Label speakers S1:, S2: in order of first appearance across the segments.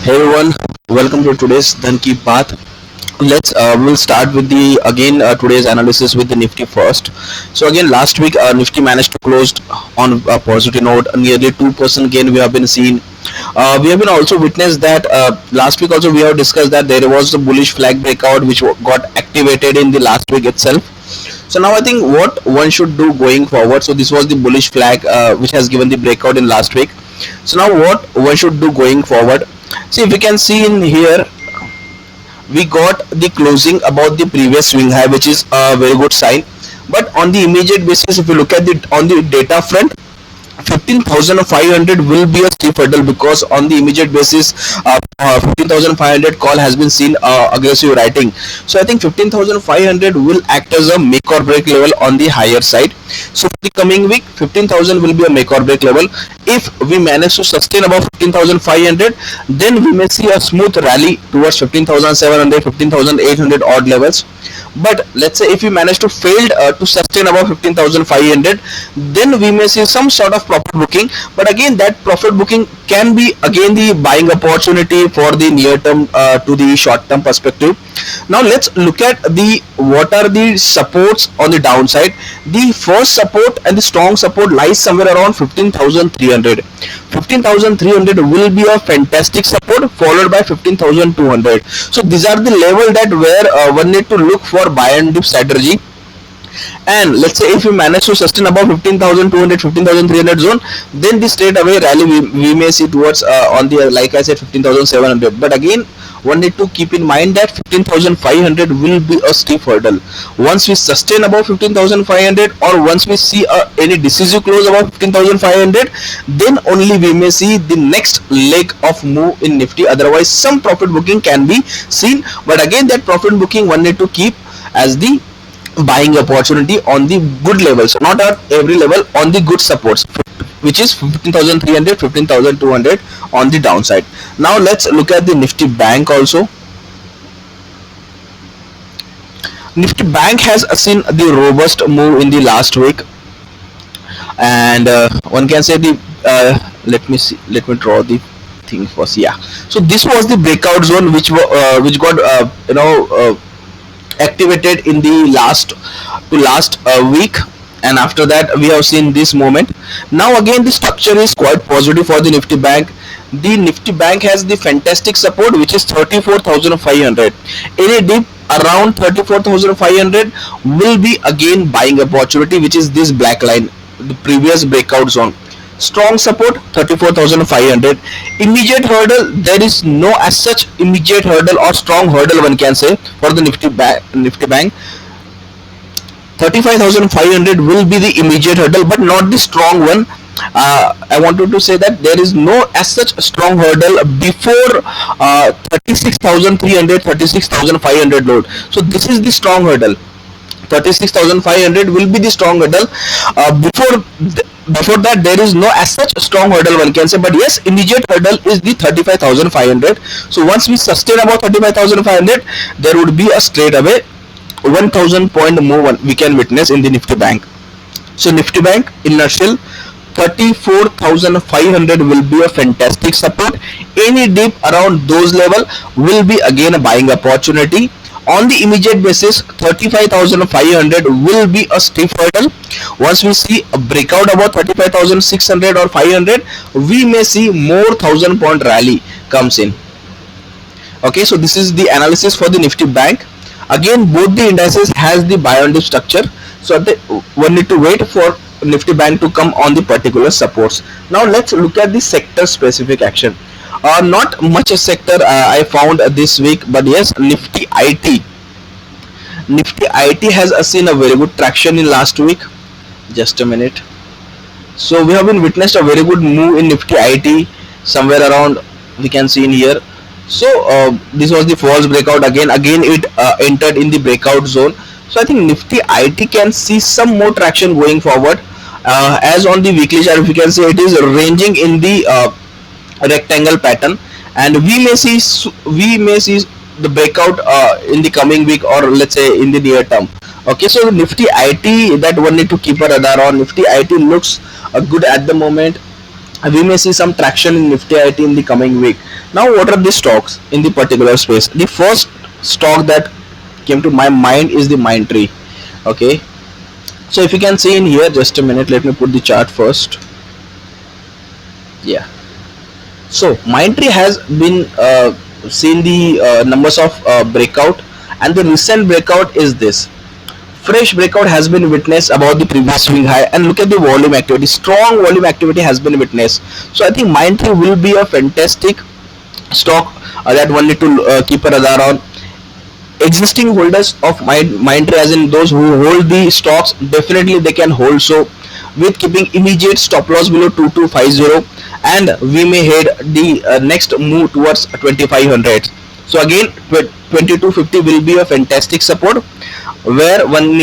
S1: Hey everyone, welcome to today's Dhan Ki Baat. We'll start with the again today's analysis with the Nifty first. So again, last week Nifty managed to close on a positive note, nearly 2% gain we have been seeing. We have been also witnessed that last week also we have discussed that there was a bullish flag breakout which got activated in the last week itself. So now I think what one should do going forward. So this was the bullish flag which has given the breakout in last week. So now what one should do going forward. See, if we can see in here, we got the closing about the previous swing high, which is a very good sign. But on the immediate basis, if you look at the on the data front, 15,500 will be a steep hurdle, because on the immediate basis 15,500 call has been seen aggressive writing. So I think 15,500 will act as a make or break level on the higher side. So for the coming week, 15,000 will be a make or break level. If we manage to sustain above 15,500, then we may see a smooth rally towards 15,700, 15,800 odd levels. But let's say if we manage to fail to sustain above 15,500, then we may see some sort of profit booking. But again, that profit booking can be again the buying opportunity for the near term to the short term perspective. Now let's look at the what are the supports on the downside. The first support and the strong support lies somewhere around 15,300. 15,300 will be a fantastic support, followed by 15,200. So these are the level that where one need to look for buy and dip strategy. And let's say if we manage to sustain above 15,200, 15,300 zone, then the straight away rally we may see towards on the, like I said, 15,700. But again, one need to keep in mind that 15,500 will be a steep hurdle. Once we sustain above 15,500, or once we see any decisive close above 15,500, then only we may see the next leg of move in Nifty. Otherwise, some profit booking can be seen. But again, that profit booking one need to keep as the buying opportunity on the good levels, not at every level, on the good supports, which is 15,300, 15,200 on the downside. Now let's look at the Nifty Bank also. Nifty Bank has seen the robust move in the last week, and one can say the let me draw the thing first. Yeah, so this was the breakout zone which got activated in the last week, and after that we have seen this moment. Now again, the structure is quite positive for the Nifty Bank. The Nifty Bank has the fantastic support, which is 34,500. Any dip around 34,500 will be again buying opportunity, which is this black line, the previous breakout zone. Strong support 34,500. Immediate hurdle, there is no as such immediate hurdle or strong hurdle, one can say, for the Nifty Bank. 35,500 will be the immediate hurdle, but not the strong one. I wanted to say that there is no as such strong hurdle before 36,300, 36,500 load. So this is the strong hurdle. 36,500 will be the strong hurdle. Before that, there is no as such strong hurdle, one can say. But yes, immediate hurdle is the 35,500. So once we sustain about 35,500, there would be a straight away 1,000 point move we can witness in the Nifty Bank. So Nifty Bank in nutshell, 34,500 will be a fantastic support. Any dip around those level will be again a buying opportunity. On the immediate basis, 35,500 will be a steep hurdle. Once we see a breakout about 35,600 or 500, we may see more 1,000 point rally comes in. Okay, so this is the analysis for the Nifty Bank. Again, both the indices has the buy and dip structure, so one need to wait for Nifty Bank to come on the particular supports. Now let's look at the sector specific action. Not much a sector I found this week, but yes, Nifty IT. Nifty IT has seen a very good traction in last week. Just a minute. So we have been witnessed a very good move in Nifty IT somewhere around, we can see in here. So this was the false breakout. Again it entered in the breakout zone. So I think Nifty IT can see some more traction going forward. As on the weekly chart, if you can see, it is ranging in the rectangle pattern, and we may see the breakout in the coming week, or let's say in the near term. Okay, so Nifty IT, that one need to keep a radar on. Nifty IT looks good at the moment. we may see some traction in Nifty IT in the coming week. Now, what are the stocks in the particular space? The first stock that came to my mind is the Mindtree. Okay, so if you can see in here, just a minute, let me put the chart first. Yeah, so Mindtree has been seen the numbers of breakout, and the recent breakout is this. Fresh breakout has been witnessed above the previous swing high, and look at the volume activity. Strong volume activity has been witnessed. So I think Mindtree will be a fantastic stock that one need to keep a radar on. Existing holders of Mindtree, as in those who hold the stocks, definitely they can hold so, with keeping immediate stop loss below 2250, and we may head the next move towards 2500. So again, 2250 will be a fantastic support where one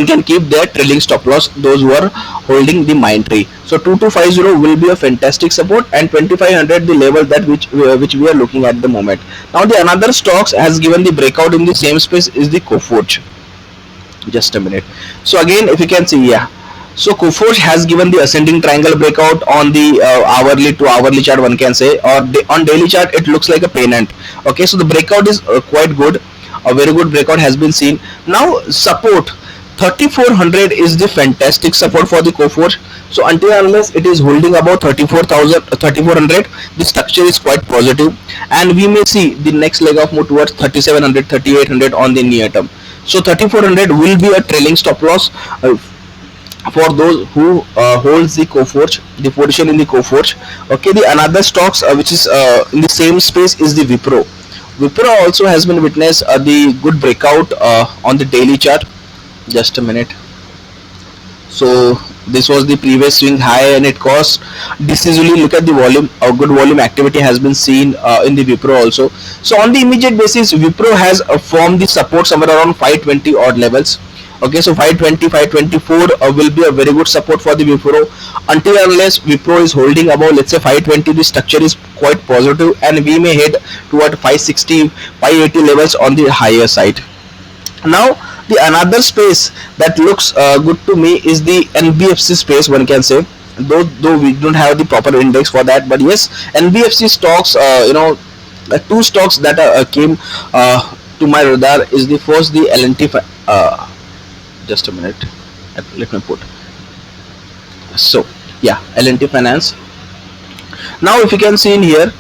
S1: can keep their trailing stop loss, those who are holding the Mindtree. So 2250 will be a fantastic support, and 2500 the level that which we are looking at the moment. Now the another stocks has given the breakout in the same space is the Coforge. Just a minute. So again, if you can see, yeah, so Coforge has given the ascending triangle breakout on the hourly to hourly chart, one can say, or on daily chart it looks like a pennant. Okay, so the breakout is quite good. A very good breakout has been seen. Now support 3400 is the fantastic support for the Coforge. So until unless it is holding about 3400, the structure is quite positive, and we may see the next leg of move towards 3700, 3800 on the near term. So 3400 will be a trailing stop loss for those who holds the Coforge, the position in the Coforge. Okay, the another stocks which is in the same space is the Wipro. Wipro also has been witnessed the good breakout on the daily chart. Just a minute. So this was the previous swing high, and it caused decisively. Look at the volume. A good volume activity has been seen in the Wipro also. So on the immediate basis, Wipro has formed the support somewhere around 520 odd levels. Okay, so 520, 524 will be a very good support for the Wipro. Until unless Wipro is holding above, let's say 520, the structure is quite positive, and we may head toward 560, 580 levels on the higher side. Now the another space that looks good to me is the NBFC space, one can say, though we don't have the proper index for that, but yes, NBFC stocks, two stocks that came to my radar is the first, the L&T. Just a minute, let me put. So yeah, L&T Finance. Now if you can see in here,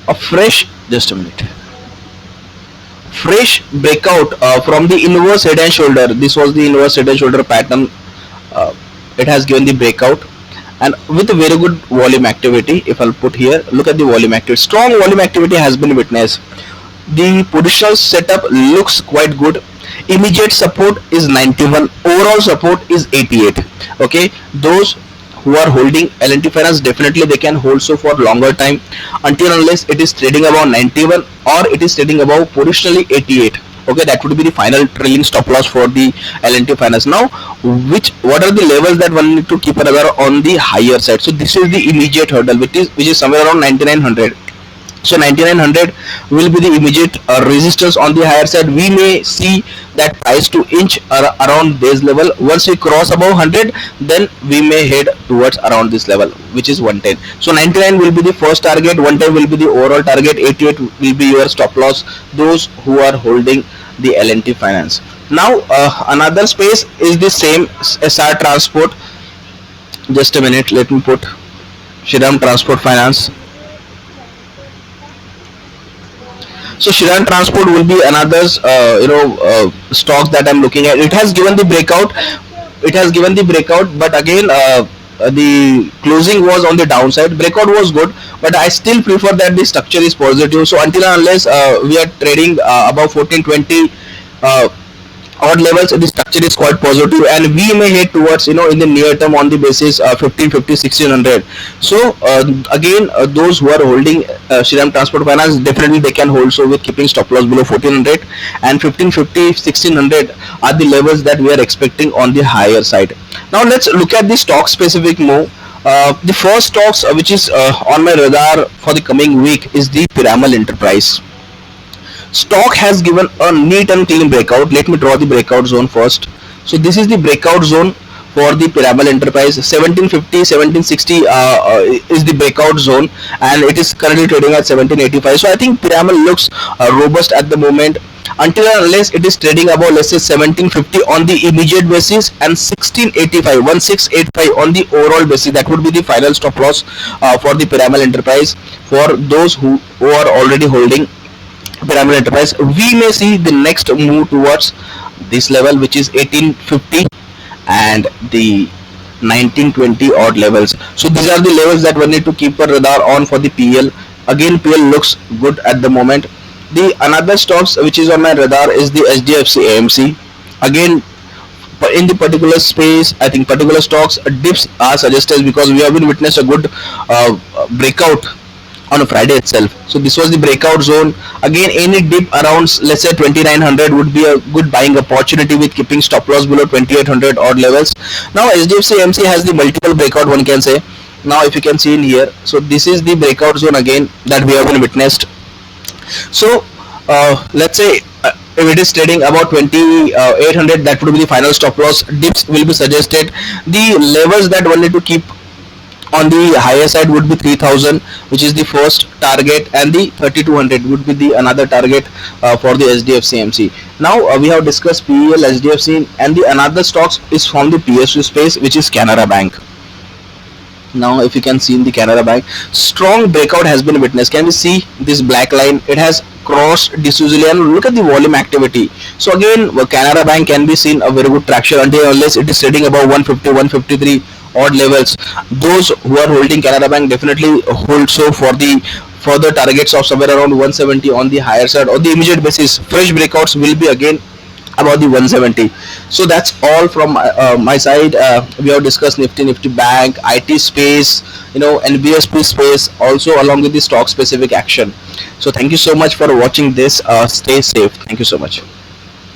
S1: a fresh, just a minute, fresh breakout from the inverse head and shoulder. This was the inverse head and shoulder pattern. It has given the breakout, and with a very good volume activity. If I'll put here, look at the volume activity. Strong volume activity has been witnessed. The positional setup looks quite good. Immediate support is 91, overall support is 88. Okay, those who are holding L&T Finance, definitely they can hold so for longer time, until unless it is trading above 91 or it is trading above positionally 88. Okay, that would be the final trailing stop loss for the L&T Finance. Now what are the levels that one need to keep another on the higher side? So this is the immediate hurdle, which is somewhere around 9900. So 9900 will be the immediate resistance on the higher side. We may see that price to inch around this level. Once we cross above 100, then we may head towards around this level, which is 110. So 99 will be the first target, 110 will be the overall target, 88 will be your stop loss, those who are holding the L&T Finance. Now another space is the same, SR Transport. Just a minute, let me put Shriram Transport Finance. So Shriram Transport will be another stock that I'm looking at. It has given the breakout. But again, the closing was on the downside. Breakout was good, but I still prefer that the structure is positive. So until and unless we are trading above 1420 odd levels, the structure is quite positive, and we may head towards, in the near term on the basis 1550, 1600. So again, those who are holding Shriram Transport Finance, definitely they can hold so with keeping stop loss below 1400, and 1550, 1600 are the levels that we are expecting on the higher side. Now let's look at the stock specific move. The first stocks which is on my radar for the coming week is the Piramal Enterprise. Stock has given a neat and clean breakout. Let me draw the breakout zone first. So this is the breakout zone for the Piramal Enterprise. 1750, 1760 is the breakout zone, and it is currently trading at 1785. So I think Piramal looks robust at the moment, until and unless it is trading above, let's say, 1750 on the immediate basis and 1685 on the overall basis. That would be the final stop loss for the Piramal Enterprise. For those who are already holding Piramal Enterprise, we may see the next move towards this level, which is 1850 and the 1920 odd levels. So these are the levels that one need to keep a radar on for the PL. Again, PL looks good at the moment. The another stocks which is on my radar is the HDFC AMC. Again, in the particular space, I think particular stocks dips are suggested because we have been witnessed a good breakout on a Friday itself. So this was the breakout zone. Again, any dip around, let's say, 2900 would be a good buying opportunity, with keeping stop loss below 2800 odd levels. Now HDFC AMC has the multiple breakout, one can say. Now if you can see in here, so this is the breakout zone again that we have been witnessed. So let's say if it is trading about 2800, that would be the final stop loss. Dips will be suggested. The levels that one need to keep on the higher side would be 3000, which is the first target, and the 3200 would be the another target for the HDFC AMC. Now we have discussed PEL, HDFC, and the another stocks is from the PSU space, which is Canara Bank. Now if you can see in the Canara Bank, strong breakout has been witnessed. Can we see this black line? It has crossed this usually, and look at the volume activity. So again, Canara Bank can be seen a very good traction until unless it is trading above 150, 153 odd levels. Those who are holding Canara Bank definitely hold so for the further targets of somewhere around 170 on the higher side. On the immediate basis, fresh breakouts will be again about the 170. So that's all from my side. We have discussed Nifty Bank, IT space, NBSP space, also along with the stock specific action. So thank you so much for watching this. Stay safe. Thank you so much.